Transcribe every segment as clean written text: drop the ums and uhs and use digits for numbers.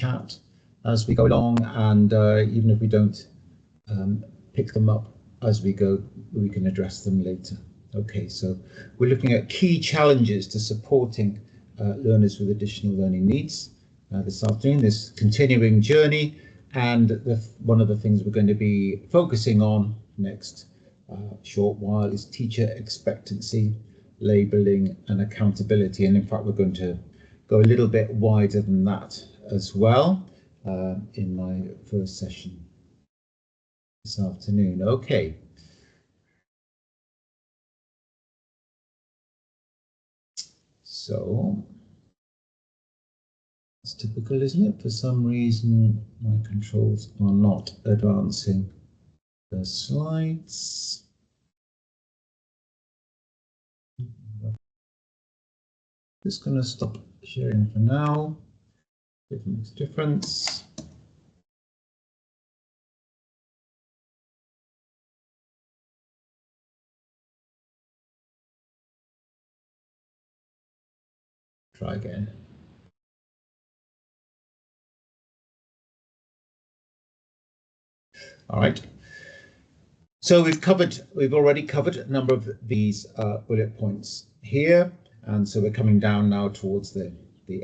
chat as we go along, and even if we don't pick them up as we go, we can address them later. Okay, so we're looking at key challenges to supporting learners with additional learning needs this afternoon, this continuing journey, and one of the things we're going to be focusing on next short while is teacher expectancy, labelling and accountability. And in fact, we're going to go a little bit wider than that as well in my first session this afternoon. Okay. So it's typical, isn't it? For some reason, my controls are not advancing the slides. Just going to stop sharing for now. If it makes a difference. Try again. All right. So we've already covered a number of these bullet points here, and so we're coming down now towards the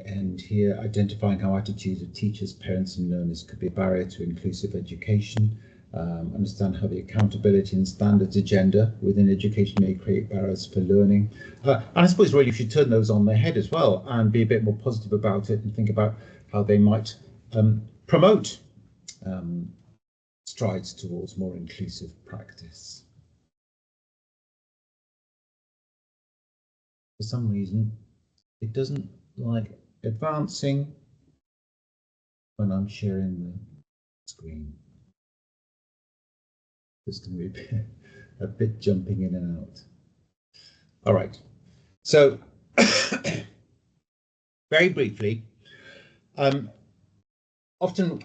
end here, identifying how attitudes of teachers, parents and learners could be a barrier to inclusive education, understand how the accountability and standards agenda within education may create barriers for learning. And I suppose really you should turn those on their head as well and be a bit more positive about it and think about how they might promote strides towards more inclusive practice. For some reason, it doesn't like advancing when I'm sharing the screen. There's going to be a bit jumping in and out. All right, so very briefly, often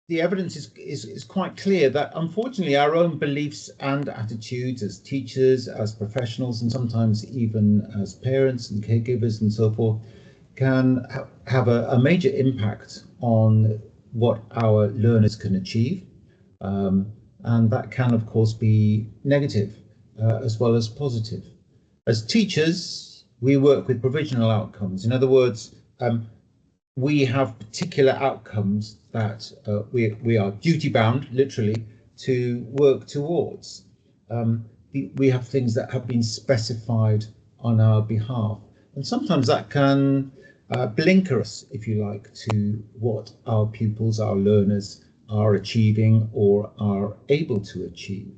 the evidence is quite clear that unfortunately our own beliefs and attitudes as teachers, as professionals, and sometimes even as parents and caregivers and so forth can have a major impact on what our learners can achieve. And that can, of course, be negative as well as positive. As teachers, we work with provisional outcomes. In other words, we have particular outcomes that we are duty bound, literally, to work towards. We have things that have been specified on our behalf. And sometimes that can blinker us, if you like, to what our pupils, our learners are achieving or are able to achieve.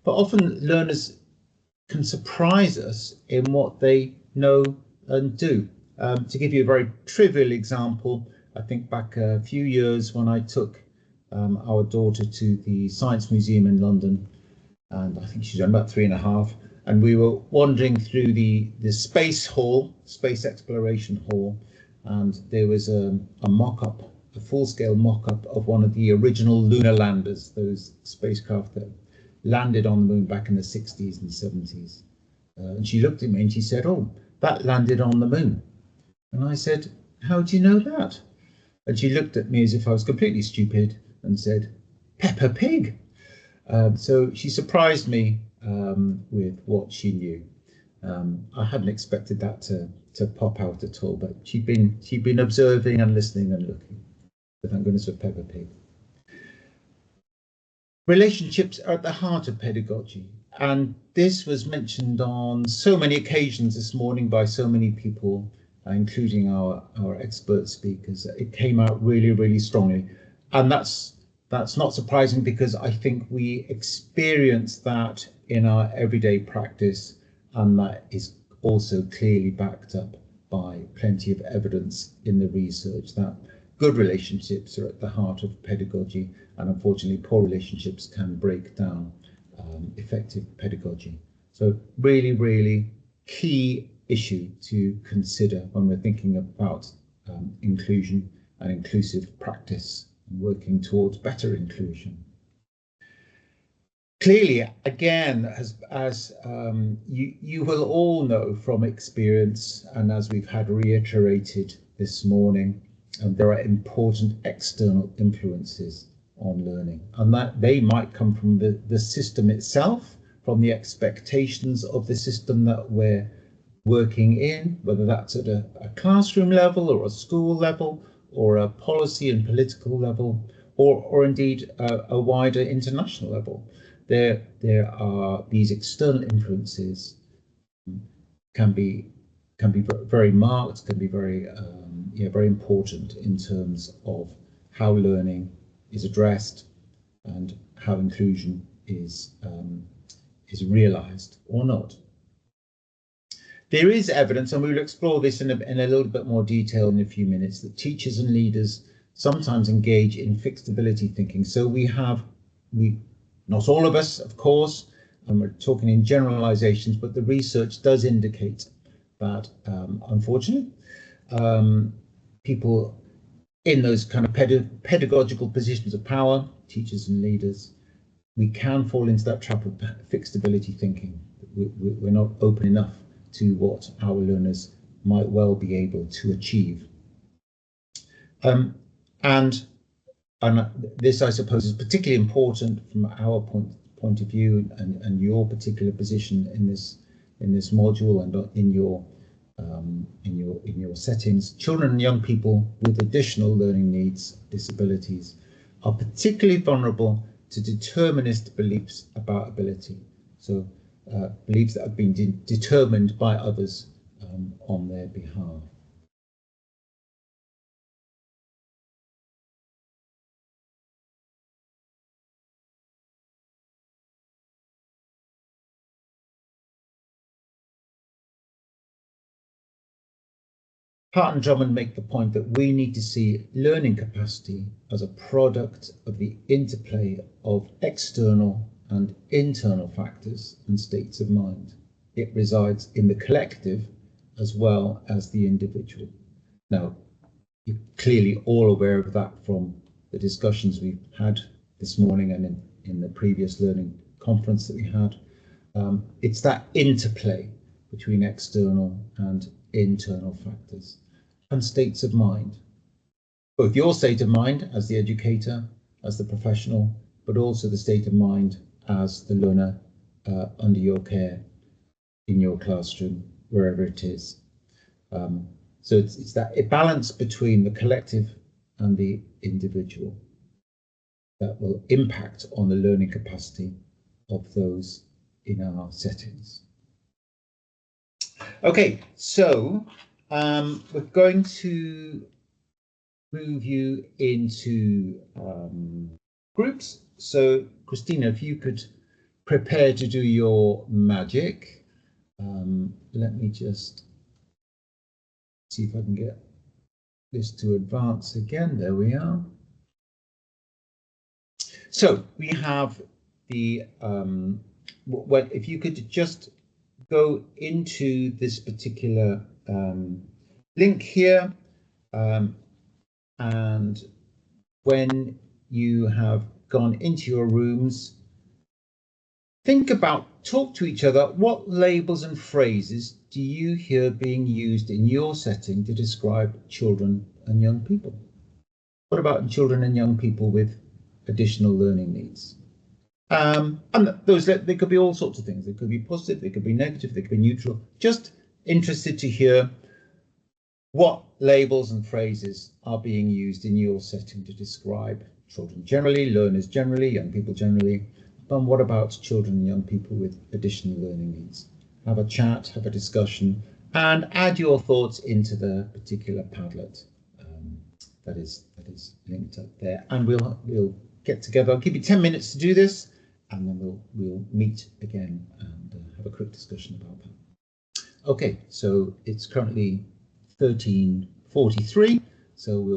But often learners can surprise us in what they know and do. To give you a very trivial example, I think back a few years when I took our daughter to the Science Museum in London, and I think she's about 3.5, and we were wandering through the space hall, space exploration hall, and there was a mock-up, a full-scale mock-up of one of the original lunar landers, those spacecraft that landed on the moon back in the 60s and 70s. And she looked at me and she said, "Oh, that landed on the moon." And I said, "How do you know that?" And she looked at me as if I was completely stupid and said, "Peppa Pig." So she surprised me with what she knew. I hadn't expected that to pop out at all, but she'd been observing and listening and looking. So thank goodness for Peppa Pig. Relationships are at the heart of pedagogy, and this was mentioned on so many occasions this morning by so many people, including our expert speakers. It came out really, really strongly, and that's not surprising because I think we experience that in our everyday practice, and that is also clearly backed up by plenty of evidence in the research that good relationships are at the heart of pedagogy, and unfortunately poor relationships can break down effective pedagogy. So really, really key issue to consider when we're thinking about inclusion and inclusive practice and working towards better inclusion. Clearly, again, as you will all know from experience, and as we've had reiterated this morning, there are important external influences on learning, and that they might come from the system itself, from the expectations of the system that we're working in, whether that's at a classroom level or a school level or a policy and political level, or indeed a wider international level. There are these external influences can be very marked, can be very very important in terms of how learning is addressed and how inclusion is realised or not. There is evidence, and we will explore this in a little bit more detail in a few minutes, that teachers and leaders sometimes engage in fixed ability thinking. So not all of us, of course, and we're talking in generalizations, but the research does indicate that, unfortunately, people in those kind of pedagogical positions of power, teachers and leaders, we can fall into that trap of fixed ability thinking. We're not open enough to what our learners might well be able to achieve. And this, I suppose, is particularly important from our point of view and your particular position in this module and in your settings. Children and young people with additional learning needs, disabilities, are particularly vulnerable to determinist beliefs about ability. So beliefs that have been determined by others on their behalf. Hart and Drummond make the point that we need to see learning capacity as a product of the interplay of external and internal factors and states of mind. It resides in the collective as well as the individual. Now, you're clearly all aware of that from the discussions we've had this morning and in the previous learning conference that we had. It's that interplay between external and internal factors and states of mind. Both your state of mind as the educator, as the professional, but also the state of mind as the learner under your care, in your classroom, wherever it is. So it's that balance between the collective and the individual that will impact on the learning capacity of those in our settings. Okay, so we're going to move you into groups. So Christina, if you could prepare to do your magic. Let me just see if I can get this to advance again. There we are. So we have the, if you could just go into this particular link here, and when you have gone into your rooms, talk to each other. What labels and phrases do you hear being used in your setting to describe children and young people? What about children and young people with additional learning needs? And those, they could be all sorts of things. They could be positive, they could be negative, they could be neutral. Just interested to hear what labels and phrases are being used in your setting to describe children generally, learners generally, young people generally. And what about children and young people with additional learning needs? Have a chat, have a discussion, and add your thoughts into the particular Padlet that is linked up there. And we'll get together. I'll give you 10 minutes to do this, and then we'll meet again and have a quick discussion about that. Okay, so it's currently 13:43, so we'll